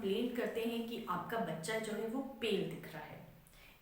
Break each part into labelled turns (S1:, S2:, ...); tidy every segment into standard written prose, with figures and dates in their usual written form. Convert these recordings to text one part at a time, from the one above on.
S1: Complain करते हैं कि आपका बच्चा जो है वो पेल दिख रहा है।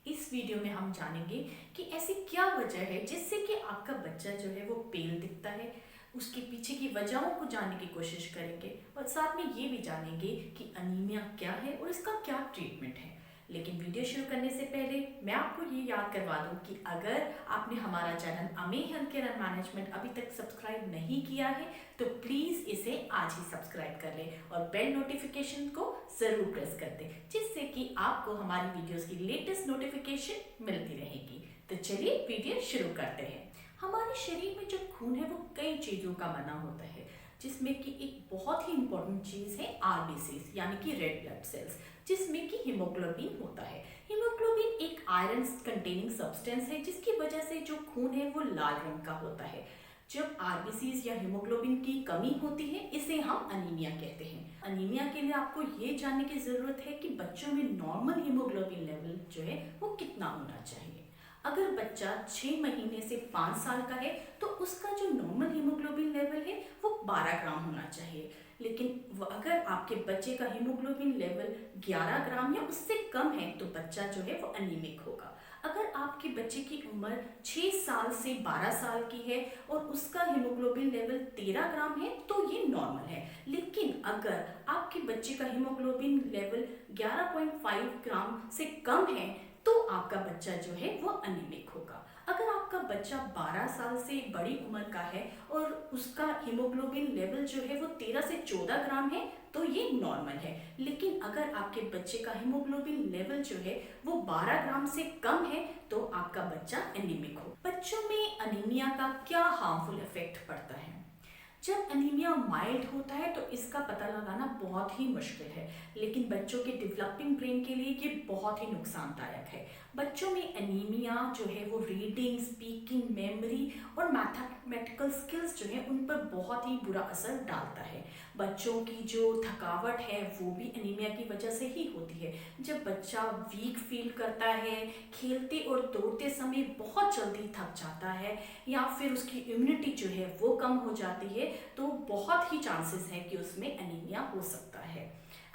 S1: इस वीडियो में हम जानेंगे कि ऐसी क्या वजह है जिससे कि आपका बच्चा जो है वो पेल दिखता है। उसके पीछे की वजहों को जानने की कोशिश करेंगे और साथ में ये भी जानेंगे कि अनीमिया क्या है और इसका क्या ट्रीटमेंट है। लेकिन वीडियो शुरू करने से पहले मैं आपको ये याद करवा दूं कि अगर आपने हमारा चैनल अमे हेल्थ केयर एंड मैनेजमेंट अभी तक सब्सक्राइब नहीं किया है तो प्लीज़ इसे आज ही सब्सक्राइब कर लें और बेल नोटिफिकेशन को ज़रूर प्रेस कर दें, जिससे कि आपको हमारी वीडियोस की लेटेस्ट नोटिफिकेशन मिलती रहेगी। तो चलिए वीडियो शुरू करते हैं। हमारे शरीर में जो खून है वो कई चीज़ों का बना होता है, जिसमें कि एक बहुत ही इंपॉर्टेंट चीज़ है आरबीसीज यानी कि रेड ब्लड सेल्स, जिसमें कि हीमोग्लोबिन होता है। हीमोग्लोबिन एक आयरन कंटेनिंग सब्सटेंस है जिसकी वजह से जो खून है वो लाल रंग का होता है। जब आरबीसीज या हीमोग्लोबिन की कमी होती है इसे हम अनीमिया कहते हैं। अनीमिया के लिए आपको ये जानने की ज़रूरत है कि बच्चों में नॉर्मल हीमोग्लोबिन लेवल जो है वो कितना होना चाहिए। अगर बच्चा 6 महीने से 5 साल का है तो उसका जो नॉर्मल हीमोग्लोबिन लेवल है वो 12 ग्राम होना चाहिए। लेकिन अगर आपके बच्चे का हीमोग्लोबिन लेवल 11 ग्राम या उससे कम है तो बच्चा जो है वो अनीमिक होगा। अगर आपके बच्चे की उम्र 6 साल से 12 साल की है और उसका हीमोग्लोबिन लेवल 13 ग्राम है तो ये नॉर्मल है। लेकिन अगर आपके बच्चे का हीमोग्लोबिन लेवल 11.5 ग्राम से कम है तो आपका बच्चा जो है वो अनीमिक होगा। अगर आपका बच्चा 12 साल से बड़ी उम्र का है और उसका हीमोग्लोबिन लेवल जो है वो 13 से 14 ग्राम है तो ये नॉर्मल है। लेकिन अगर आपके बच्चे का हीमोग्लोबिन लेवल जो है वो 12 ग्राम से कम है तो आपका बच्चा एनीमिक हो। बच्चों में अनीमिया का क्या हार्मफुल इफेक्ट पड़ता है? जब अनीमिया माइल्ड होता है तो इसका पता लगाना बहुत ही मुश्किल है, लेकिन बच्चों के डेवलपिंग ब्रेन के लिए ये बहुत ही नुकसानदायक है। बच्चों में अनीमिया जो है वो रीडिंग, स्पीकिंग, मेमोरी और मैथमेटिकल स्किल्स जो है उन पर बहुत ही बुरा असर डालता है। बच्चों की जो थकावट है वो भी अनीमिया की वजह से ही होती है। जब बच्चा वीक फील करता है, खेलते और दौड़ते समय बहुत जल्दी थक जाता है या फिर उसकी इम्यूनिटी जो है वो कम हो जाती है तो बहुत ही चांसेस है कि उसमें अनीमिया हो सकता है।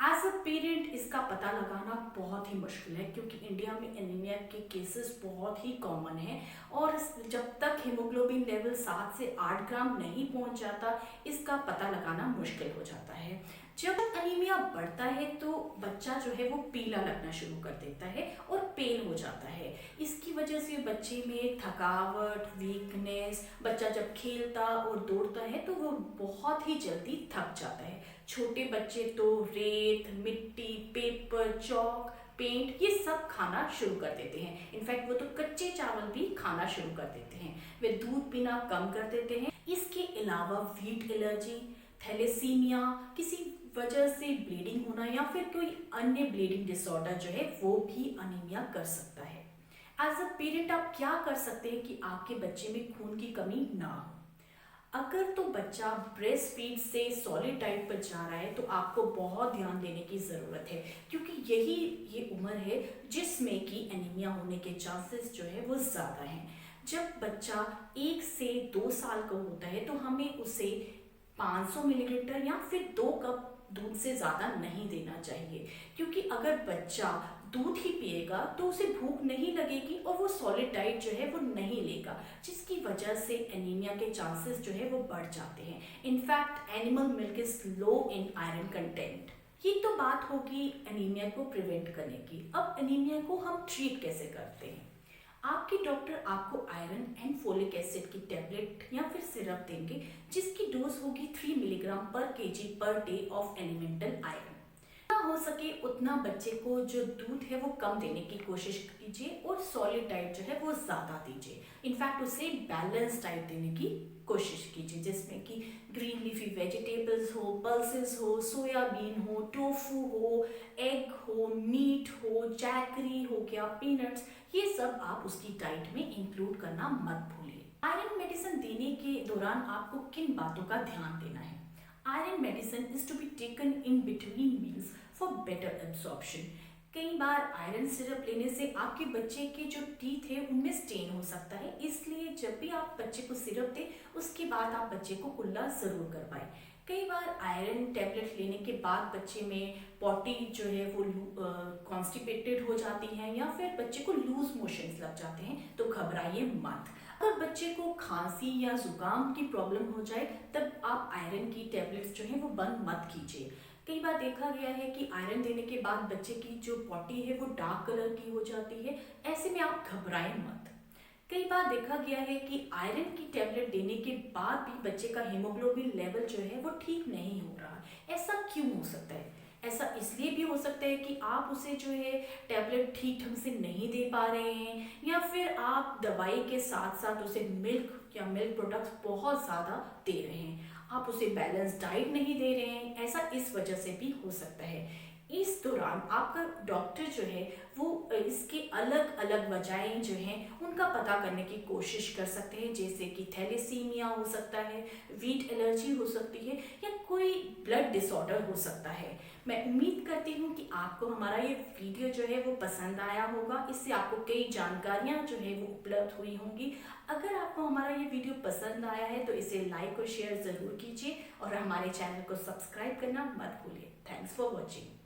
S1: एज अ पेरेंट इसका पता लगाना बहुत ही मुश्किल है क्योंकि इंडिया में एनीमिया के केसेस बहुत ही कॉमन हैं और जब तक हीमोग्लोबिन लेवल 7 से 8 ग्राम नहीं पहुंच जाता इसका पता लगाना मुश्किल हो जाता है। जब अनीमिया बढ़ता है तो बच्चा जो है वो पीला लगना शुरू कर देता है और पेल हो जाता है। इसकी वजह से बच्चे में थकावट, वीकनेस, बच्चा जब खेलता और दौड़ता है तो वो बहुत ही जल्दी थक जाता है। छोटे बच्चे तो रेत, मिट्टी, पेपर, चौक, पेंट ये सब खाना शुरू कर देते हैं। इनफैक्ट वो तो कच्चे चावल भी खाना शुरू कर देते हैं। वे दूध पीना कम कर देते हैं। इसके अलावा वीट एलर्जी, थैलेसीमिया, किसी वजह से ब्लीडिंग होना या फिर कोई अन्य ब्लीडिंग डिसऑर्डर जो है वो भी अनीमिया कर सकता है। एज अ पेरेंट आप क्या कर सकते हैं कि आपके बच्चे में खून की कमी ना हो? अगर तो बच्चा ब्रेस्ट फीड से सॉलिड डाइट पर जा रहा है तो आपको बहुत ध्यान देने की ज़रूरत है क्योंकि यही ये उम्र है जिसमें कि एनीमिया होने के चांसेस जो है वो ज़्यादा हैं। जब बच्चा 1 से 2 साल का होता है तो हमें उसे 500 मिलीलीटर या फिर 2 कप दूध से ज़्यादा नहीं देना चाहिए क्योंकि अगर बच्चा दूध ही पिएगा तो उसे भूख नहीं लगेगी और वो सॉलिड डाइट जो है वो नहीं लेगा, जिसकी वजह से एनीमिया के चांसेस जो है वो बढ़ जाते हैं। In fact animal milk is low in iron content. ये तो बात होगी एनीमिया को प्रिवेंट करने की। अब एनीमिया को हम ट्रीट कैसे करते हैं? आपके डॉक्टर आपको आयरन एंड फोलिक एसिड की टैबलेट या फिर सिरप देंगे जिसकी डोज होगी 3 मिलीग्राम पर KG per day of elemental iron. हो सके उतना बच्चे को जो दूध है वो कम देने की कोशिश कीजिए और सॉलिड डाइट जो है वो ज़्यादा दीजिए। इनफैक्ट उसे बैलेंस डाइट देने की कोशिश कीजिए जिसमें कि ग्रीन लीफी वेजिटेबल्स हो, पल्सेस हो, सोयाबीन हो, टोफू हो, एग हो, मीट हो, जैकरी हो गया, पीनट्स, ये सब आप उसकी डाइट में इंक्लूड करना मत भूलिए। आयरन मेडिसिन देने के दौरान आपको किन बातों का ध्यान देना है? Iron medicine is to be taken in between meals for better absorption. कई बार आयरन सिरप लेने से आपके बच्चे के जो टीथ है उनमें स्टेन हो सकता है, इसलिए जब भी आप बच्चे को सिरप दें उसके बाद आप बच्चे को कुल्ला ज़रूर करवाएं। कई बार आयरन टैबलेट लेने के बाद बच्चे में पॉटी जो है वो कॉन्स्टिपेटेड हो जाती है या फिर बच्चे को लूज मोशंस लग जाते हैं, तो घबराइए मत। अगर बच्चे को खांसी या जुकाम की प्रॉब्लम हो जाए तब आप आयरन की टैबलेट्स जो है वो बंद मत कीजिए। कई बार देखा गया है कि आयरन देने के बाद बच्चे की जो पॉटी है वो डार्क कलर की हो जाती है, ऐसे में आप घबराएं मत। कई बार देखा गया है कि आयरन की टैबलेट देने के बाद भी बच्चे का हीमोग्लोबिन लेवल जो है वो ठीक नहीं हो रहा। ऐसा क्यों हो सकता है? ऐसा इसलिए भी हो सकता है कि आप उसे जो है टैबलेट ठीक ढंग से नहीं दे पा रहे हैं, या फिर आप दवाई के साथ साथ उसे मिल्क या मिल्क प्रोडक्ट्स बहुत ज़्यादा दे रहे हैं, आप उसे बैलेंस डाइट नहीं दे रहे हैं। ऐसा इस वजह से भी हो सकता है। इस दौरान आपका डॉक्टर जो है वो इसके अलग अलग वजहें जो हैं उनका पता करने की कोशिश कर सकते हैं, जैसे कि थैलेसीमिया हो सकता है, वीट एलर्जी हो सकती है, या कोई ब्लड डिसऑर्डर हो सकता है। मैं उम्मीद करती हूँ कि आपको हमारा ये वीडियो जो है वो पसंद आया होगा। इससे आपको कई जानकारियाँ जो है वो उपलब्ध हुई होंगी। अगर आपको हमारा ये वीडियो पसंद आया है तो इसे लाइक और शेयर ज़रूर कीजिए और हमारे चैनल को सब्सक्राइब करना मत भूलिए। Thanks for watching.